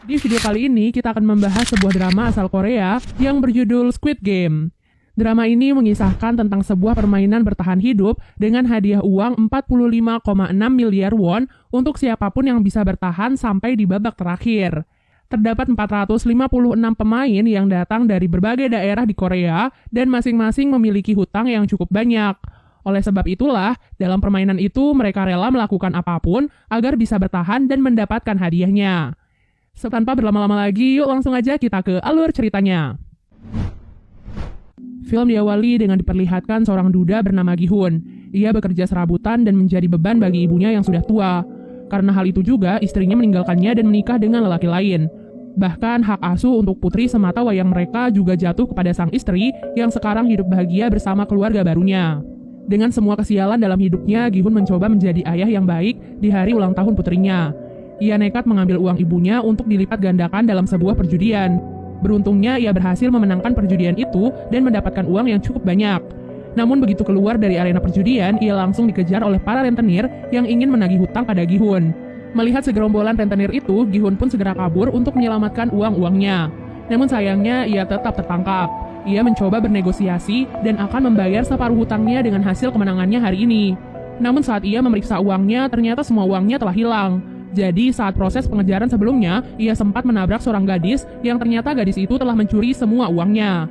Di video kali ini kita akan membahas sebuah drama asal Korea yang berjudul Squid Game. Drama ini mengisahkan tentang sebuah permainan bertahan hidup dengan hadiah uang 45,6 miliar won untuk siapapun yang bisa bertahan sampai di babak terakhir. Terdapat 456 pemain yang datang dari berbagai daerah di Korea dan masing-masing memiliki hutang yang cukup banyak. Oleh sebab itulah, dalam permainan itu mereka rela melakukan apapun agar bisa bertahan dan mendapatkan hadiahnya. Tanpa berlama-lama lagi, yuk langsung aja kita ke alur ceritanya. Film diawali dengan diperlihatkan seorang duda bernama Gi-hun. Ia bekerja serabutan dan menjadi beban bagi ibunya yang sudah tua. Karena hal itu juga, istrinya meninggalkannya dan menikah dengan lelaki lain. Bahkan hak asuh untuk putri semata wayang mereka juga jatuh kepada sang istri yang sekarang hidup bahagia bersama keluarga barunya. Dengan semua kesialan dalam hidupnya, Gi-hun mencoba menjadi ayah yang baik di hari ulang tahun putrinya. Ia nekat mengambil uang ibunya untuk dilipat gandakan dalam sebuah perjudian. Beruntungnya, ia berhasil memenangkan perjudian itu dan mendapatkan uang yang cukup banyak. Namun begitu keluar dari arena perjudian, ia langsung dikejar oleh para rentenir yang ingin menagih hutang pada Gi-hun. Melihat segerombolan rentenir itu, Gi-hun pun segera kabur untuk menyelamatkan uang-uangnya. Namun sayangnya, ia tetap tertangkap. Ia mencoba bernegosiasi dan akan membayar separuh hutangnya dengan hasil kemenangannya hari ini. Namun saat ia memeriksa uangnya, ternyata semua uangnya telah hilang. Jadi saat proses pengejaran sebelumnya, ia sempat menabrak seorang gadis yang ternyata gadis itu telah mencuri semua uangnya.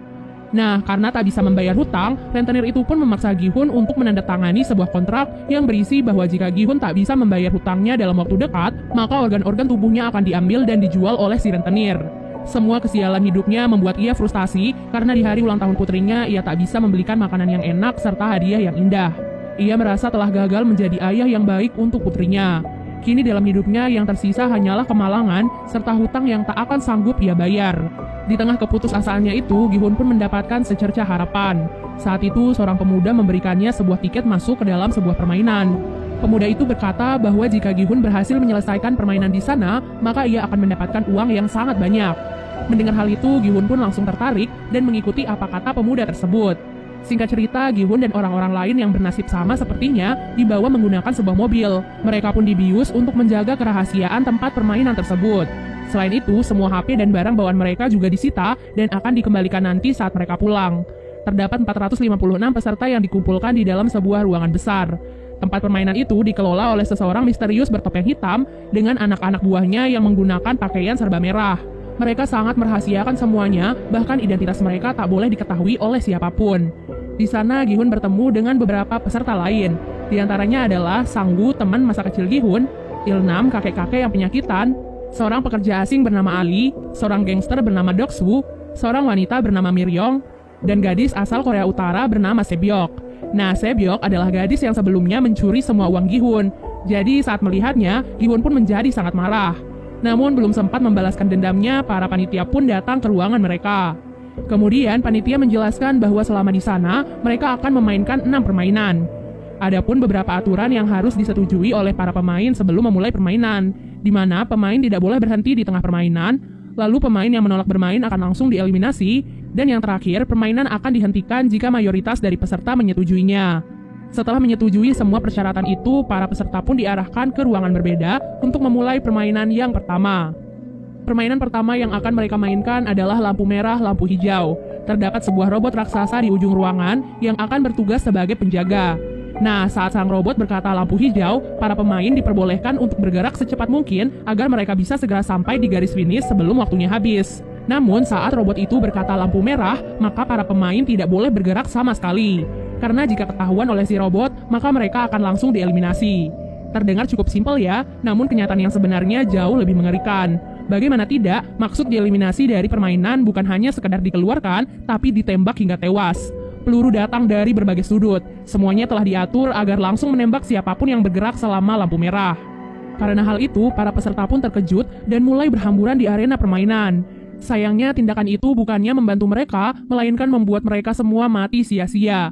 Nah, karena tak bisa membayar hutang, rentenir itu pun memaksa Gi-hun untuk menandatangani sebuah kontrak yang berisi bahwa jika Gi-hun tak bisa membayar hutangnya dalam waktu dekat, maka organ-organ tubuhnya akan diambil dan dijual oleh si rentenir. Semua kesialan hidupnya membuat ia frustasi karena di hari ulang tahun putrinya ia tak bisa membelikan makanan yang enak serta hadiah yang indah. Ia merasa telah gagal menjadi ayah yang baik untuk putrinya. Kini dalam hidupnya yang tersisa hanyalah kemalangan serta hutang yang tak akan sanggup ia bayar. Di tengah keputusasaannya itu, Gi-hun pun mendapatkan secercah harapan. Saat itu, seorang pemuda memberikannya sebuah tiket masuk ke dalam sebuah permainan. Pemuda itu berkata bahwa jika Gi-hun berhasil menyelesaikan permainan di sana, maka ia akan mendapatkan uang yang sangat banyak. Mendengar hal itu, Gi-hun pun langsung tertarik dan mengikuti apa kata pemuda tersebut. Singkat cerita, Gi-hun dan orang-orang lain yang bernasib sama sepertinya dibawa menggunakan sebuah mobil. Mereka pun dibius untuk menjaga kerahasiaan tempat permainan tersebut. Selain itu, semua HP dan barang bawaan mereka juga disita dan akan dikembalikan nanti saat mereka pulang. Terdapat 456 peserta yang dikumpulkan di dalam sebuah ruangan besar. Tempat permainan itu dikelola oleh seseorang misterius bertopeng hitam dengan anak-anak buahnya yang menggunakan pakaian serba merah. Mereka sangat merahasiakan semuanya, bahkan identitas mereka tak boleh diketahui oleh siapapun. Di sana, Gi-hun bertemu dengan beberapa peserta lain. Di antaranya adalah Sang-gu, teman masa kecil Gi-hun, Il-nam, kakek-kakek yang penyakitan, seorang pekerja asing bernama Ali, seorang gangster bernama Dok-soo, seorang wanita bernama Miryong, dan gadis asal Korea Utara bernama Sebyok. Nah, Sebyok adalah gadis yang sebelumnya mencuri semua uang Gi-hun. Jadi saat melihatnya, Gi-hun pun menjadi sangat marah. Namun belum sempat membalaskan dendamnya, para panitia pun datang ke ruangan mereka. Kemudian panitia menjelaskan bahwa selama di sana, mereka akan memainkan 6 permainan. Adapun beberapa aturan yang harus disetujui oleh para pemain sebelum memulai permainan, di mana pemain tidak boleh berhenti di tengah permainan, lalu pemain yang menolak bermain akan langsung dieliminasi, dan yang terakhir, permainan akan dihentikan jika mayoritas dari peserta menyetujuinya. Setelah menyetujui semua persyaratan itu, para peserta pun diarahkan ke ruangan berbeda untuk memulai permainan yang pertama. Permainan pertama yang akan mereka mainkan adalah lampu merah, lampu hijau. Terdapat sebuah robot raksasa di ujung ruangan yang akan bertugas sebagai penjaga. Nah, saat sang robot berkata lampu hijau, para pemain diperbolehkan untuk bergerak secepat mungkin agar mereka bisa segera sampai di garis finish sebelum waktunya habis. Namun, saat robot itu berkata lampu merah, maka para pemain tidak boleh bergerak sama sekali. Karena jika ketahuan oleh si robot, maka mereka akan langsung dieliminasi. Terdengar cukup simpel ya, namun kenyataan yang sebenarnya jauh lebih mengerikan. Bagaimana tidak, maksud dieliminasi dari permainan bukan hanya sekedar dikeluarkan, tapi ditembak hingga tewas. Peluru datang dari berbagai sudut. Semuanya telah diatur agar langsung menembak siapapun yang bergerak selama lampu merah. Karena hal itu, para peserta pun terkejut dan mulai berhamburan di arena permainan. Sayangnya, tindakan itu bukannya membantu mereka, melainkan membuat mereka semua mati sia-sia.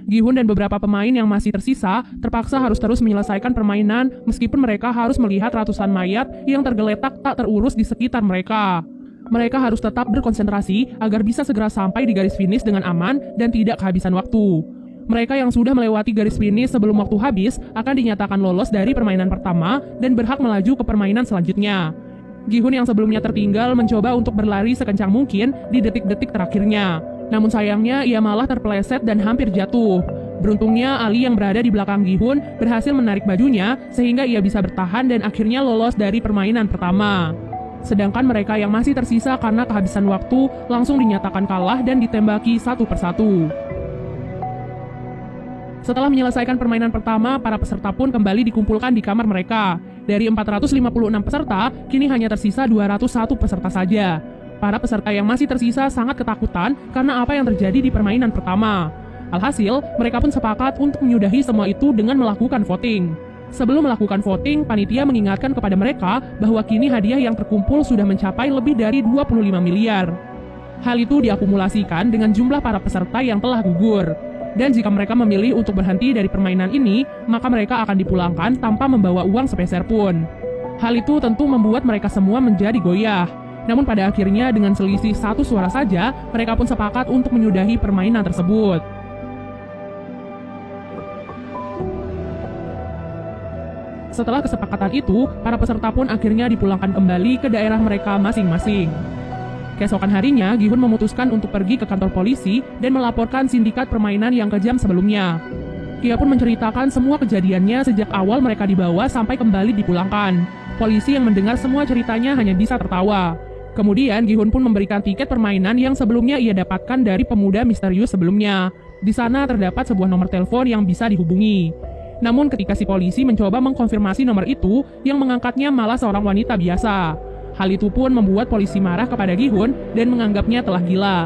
Gi-hun dan beberapa pemain yang masih tersisa terpaksa harus terus menyelesaikan permainan meskipun mereka harus melihat ratusan mayat yang tergeletak tak terurus di sekitar mereka. Mereka harus tetap berkonsentrasi agar bisa segera sampai di garis finish dengan aman dan tidak kehabisan waktu. Mereka yang sudah melewati garis finish sebelum waktu habis akan dinyatakan lolos dari permainan pertama dan berhak melaju ke permainan selanjutnya. Gi-hun yang sebelumnya tertinggal mencoba untuk berlari sekencang mungkin di detik-detik terakhirnya. Namun sayangnya ia malah terpeleset dan hampir jatuh. Beruntungnya Ali yang berada di belakang Gi-hun berhasil menarik bajunya sehingga ia bisa bertahan dan akhirnya lolos dari permainan pertama. Sedangkan mereka yang masih tersisa karena kehabisan waktu langsung dinyatakan kalah dan ditembaki satu persatu. Setelah menyelesaikan permainan pertama, para peserta pun kembali dikumpulkan di kamar mereka. Dari 456 peserta, kini hanya tersisa 201 peserta saja. Para peserta yang masih tersisa sangat ketakutan karena apa yang terjadi di permainan pertama. Alhasil, mereka pun sepakat untuk menyudahi semua itu dengan melakukan voting. Sebelum melakukan voting, panitia mengingatkan kepada mereka bahwa kini hadiah yang terkumpul sudah mencapai lebih dari 25 miliar. Hal itu diakumulasikan dengan jumlah para peserta yang telah gugur. Dan jika mereka memilih untuk berhenti dari permainan ini, maka mereka akan dipulangkan tanpa membawa uang sepeser pun. Hal itu tentu membuat mereka semua menjadi goyah. Namun pada akhirnya dengan selisih 1 suara saja, mereka pun sepakat untuk menyudahi permainan tersebut. Setelah kesepakatan itu, para peserta pun akhirnya dipulangkan kembali ke daerah mereka masing-masing. Keesokan harinya, Gi-hun memutuskan untuk pergi ke kantor polisi dan melaporkan sindikat permainan yang kejam sebelumnya. Ia pun menceritakan semua kejadiannya sejak awal mereka dibawa sampai kembali dipulangkan. Polisi yang mendengar semua ceritanya hanya bisa tertawa. Kemudian, Gi-hun pun memberikan tiket permainan yang sebelumnya ia dapatkan dari pemuda misterius sebelumnya. Di sana terdapat sebuah nomor telepon yang bisa dihubungi. Namun ketika si polisi mencoba mengkonfirmasi nomor itu, yang mengangkatnya malah seorang wanita biasa. Hal itu pun membuat polisi marah kepada Gi-hun dan menganggapnya telah gila.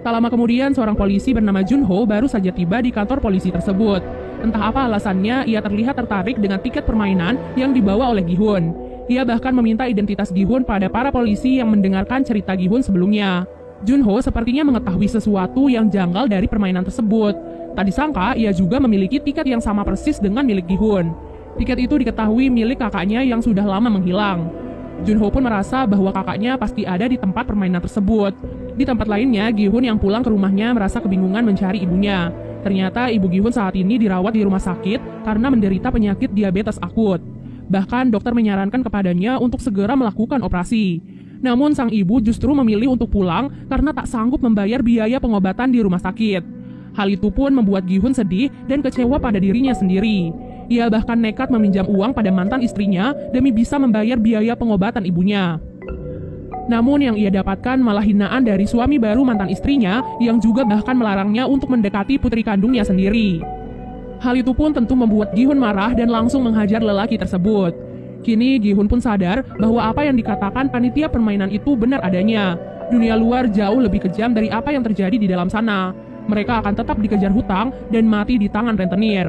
Tak lama kemudian, seorang polisi bernama Junho baru saja tiba di kantor polisi tersebut. Entah apa alasannya, ia terlihat tertarik dengan tiket permainan yang dibawa oleh Gi-hun. Ia bahkan meminta identitas Gi-hun pada para polisi yang mendengarkan cerita Gi-hun sebelumnya. Junho sepertinya mengetahui sesuatu yang janggal dari permainan tersebut. Tak disangka, ia juga memiliki tiket yang sama persis dengan milik Gi-hun. Tiket itu diketahui milik kakaknya yang sudah lama menghilang. Junho pun merasa bahwa kakaknya pasti ada di tempat permainan tersebut. Di tempat lainnya, Gi-hun yang pulang ke rumahnya merasa kebingungan mencari ibunya. Ternyata ibu Gi-hun saat ini dirawat di rumah sakit karena menderita penyakit diabetes akut. Bahkan dokter menyarankan kepadanya untuk segera melakukan operasi. Namun sang ibu justru memilih untuk pulang karena tak sanggup membayar biaya pengobatan di rumah sakit. Hal itu pun membuat Gi-hun sedih dan kecewa pada dirinya sendiri. Ia bahkan nekat meminjam uang pada mantan istrinya demi bisa membayar biaya pengobatan ibunya. Namun yang ia dapatkan malah hinaan dari suami baru mantan istrinya yang juga bahkan melarangnya untuk mendekati putri kandungnya sendiri. Hal itu pun tentu membuat Gi-hun marah dan langsung menghajar lelaki tersebut. Kini Gi-hun pun sadar bahwa apa yang dikatakan panitia permainan itu benar adanya. Dunia luar jauh lebih kejam dari apa yang terjadi di dalam sana. Mereka akan tetap dikejar hutang dan mati di tangan rentenir.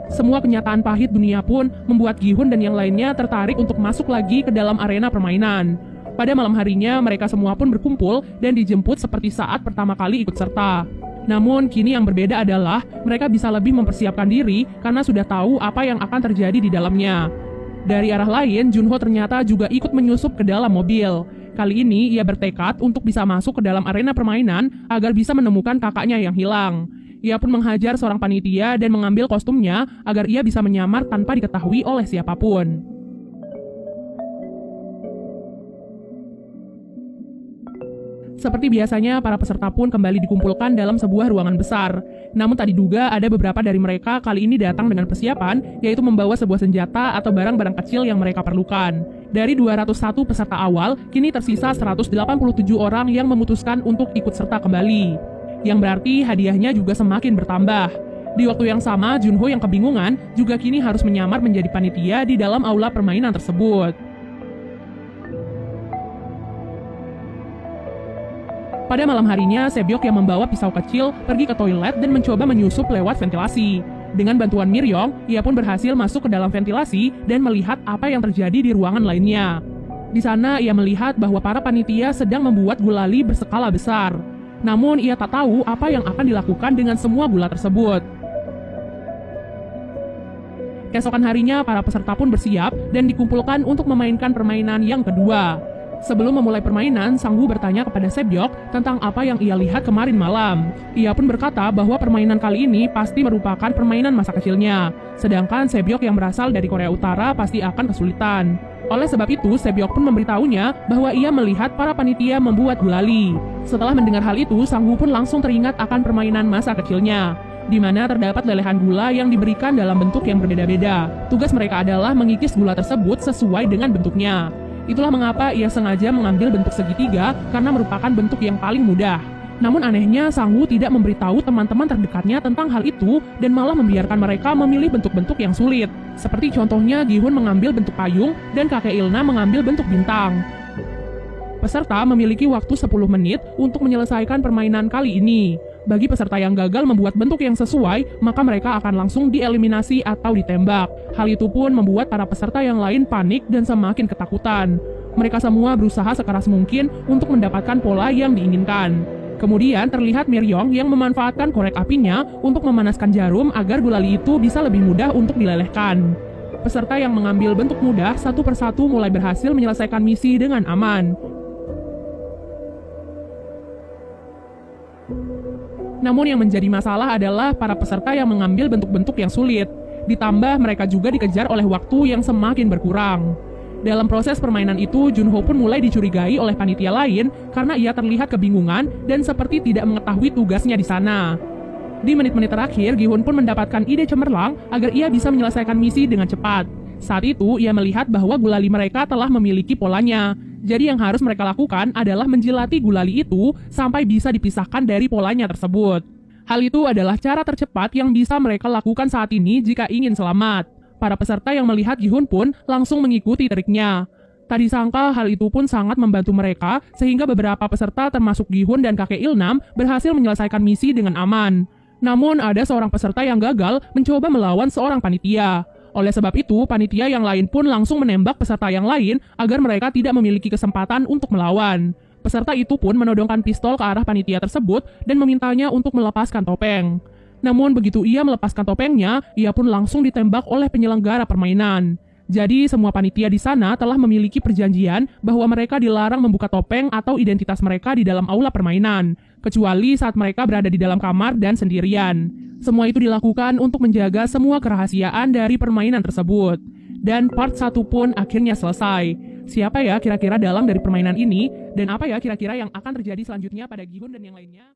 Semua kenyataan pahit dunia pun membuat Gi-hun dan yang lainnya tertarik untuk masuk lagi ke dalam arena permainan. Pada malam harinya, mereka semua pun berkumpul dan dijemput seperti saat pertama kali ikut serta. Namun, kini yang berbeda adalah mereka bisa lebih mempersiapkan diri karena sudah tahu apa yang akan terjadi di dalamnya. Dari arah lain, Junho ternyata juga ikut menyusup ke dalam mobil. Kali ini, ia bertekad untuk bisa masuk ke dalam arena permainan agar bisa menemukan kakaknya yang hilang. Ia pun menghajar seorang panitia dan mengambil kostumnya agar ia bisa menyamar tanpa diketahui oleh siapapun. Seperti biasanya, para peserta pun kembali dikumpulkan dalam sebuah ruangan besar. Namun tak diduga ada beberapa dari mereka kali ini datang dengan persiapan, yaitu membawa sebuah senjata atau barang-barang kecil yang mereka perlukan. Dari 201 peserta awal, kini tersisa 187 orang yang memutuskan untuk ikut serta kembali. Yang berarti hadiahnya juga semakin bertambah. Di waktu yang sama, Junho yang kebingungan juga kini harus menyamar menjadi panitia di dalam aula permainan tersebut. Pada malam harinya, Sebyok yang membawa pisau kecil pergi ke toilet dan mencoba menyusup lewat ventilasi. Dengan bantuan Miryong, ia pun berhasil masuk ke dalam ventilasi dan melihat apa yang terjadi di ruangan lainnya. Di sana, ia melihat bahwa para panitia sedang membuat gulali berskala besar. Namun, ia tak tahu apa yang akan dilakukan dengan semua gula tersebut. Keesokan harinya, para peserta pun bersiap dan dikumpulkan untuk memainkan permainan yang kedua. Sebelum memulai permainan, Sang-woo bertanya kepada Sebyok tentang apa yang ia lihat kemarin malam. Ia pun berkata bahwa permainan kali ini pasti merupakan permainan masa kecilnya, sedangkan Sebyok yang berasal dari Korea Utara pasti akan kesulitan. Oleh sebab itu, Sebyok pun memberitahunya bahwa ia melihat para panitia membuat gulali. Setelah mendengar hal itu, Sang-woo pun langsung teringat akan permainan masa kecilnya, di mana terdapat lelehan gula yang diberikan dalam bentuk yang berbeda-beda. Tugas mereka adalah mengikis gula tersebut sesuai dengan bentuknya. Itulah mengapa ia sengaja mengambil bentuk segitiga karena merupakan bentuk yang paling mudah. Namun anehnya, Sang-woo tidak memberitahu teman-teman terdekatnya tentang hal itu dan malah membiarkan mereka memilih bentuk-bentuk yang sulit. Seperti contohnya Gi-hun mengambil bentuk payung dan kakek Ilna mengambil bentuk bintang. Peserta memiliki waktu 10 menit untuk menyelesaikan permainan kali ini. Bagi peserta yang gagal membuat bentuk yang sesuai, maka mereka akan langsung dieliminasi atau ditembak. Hal itu pun membuat para peserta yang lain panik dan semakin ketakutan. Mereka semua berusaha sekeras mungkin untuk mendapatkan pola yang diinginkan. Kemudian terlihat Miryong yang memanfaatkan korek apinya untuk memanaskan jarum agar gulali itu bisa lebih mudah untuk dilelehkan. Peserta yang mengambil bentuk mudah satu persatu mulai berhasil menyelesaikan misi dengan aman. Namun yang menjadi masalah adalah para peserta yang mengambil bentuk-bentuk yang sulit. Ditambah mereka juga dikejar oleh waktu yang semakin berkurang. Dalam proses permainan itu, Junho pun mulai dicurigai oleh panitia lain karena ia terlihat kebingungan dan seperti tidak mengetahui tugasnya di sana. Di menit-menit terakhir, Gi-hun pun mendapatkan ide cemerlang agar ia bisa menyelesaikan misi dengan cepat. Saat itu, ia melihat bahwa gulali mereka telah memiliki polanya. Jadi yang harus mereka lakukan adalah menjilati gulali itu sampai bisa dipisahkan dari polanya tersebut. Hal itu adalah cara tercepat yang bisa mereka lakukan saat ini jika ingin selamat. Para peserta yang melihat Gi-hun pun langsung mengikuti triknya. Tak disangka hal itu pun sangat membantu mereka sehingga beberapa peserta termasuk Gi-hun dan kakek Ilnam berhasil menyelesaikan misi dengan aman. Namun ada seorang peserta yang gagal mencoba melawan seorang panitia. Oleh sebab itu, panitia yang lain pun langsung menembak peserta yang lain agar mereka tidak memiliki kesempatan untuk melawan. Peserta itu pun menodongkan pistol ke arah panitia tersebut dan memintanya untuk melepaskan topeng. Namun begitu ia melepaskan topengnya, ia pun langsung ditembak oleh penyelenggara permainan. Jadi semua panitia di sana telah memiliki perjanjian bahwa mereka dilarang membuka topeng atau identitas mereka di dalam aula permainan, kecuali saat mereka berada di dalam kamar dan sendirian. Semua itu dilakukan untuk menjaga semua kerahasiaan dari permainan tersebut. Dan part 1 pun akhirnya selesai. Siapa ya kira-kira dalang dari permainan ini? Dan apa ya kira-kira yang akan terjadi selanjutnya pada Gi-hun dan yang lainnya?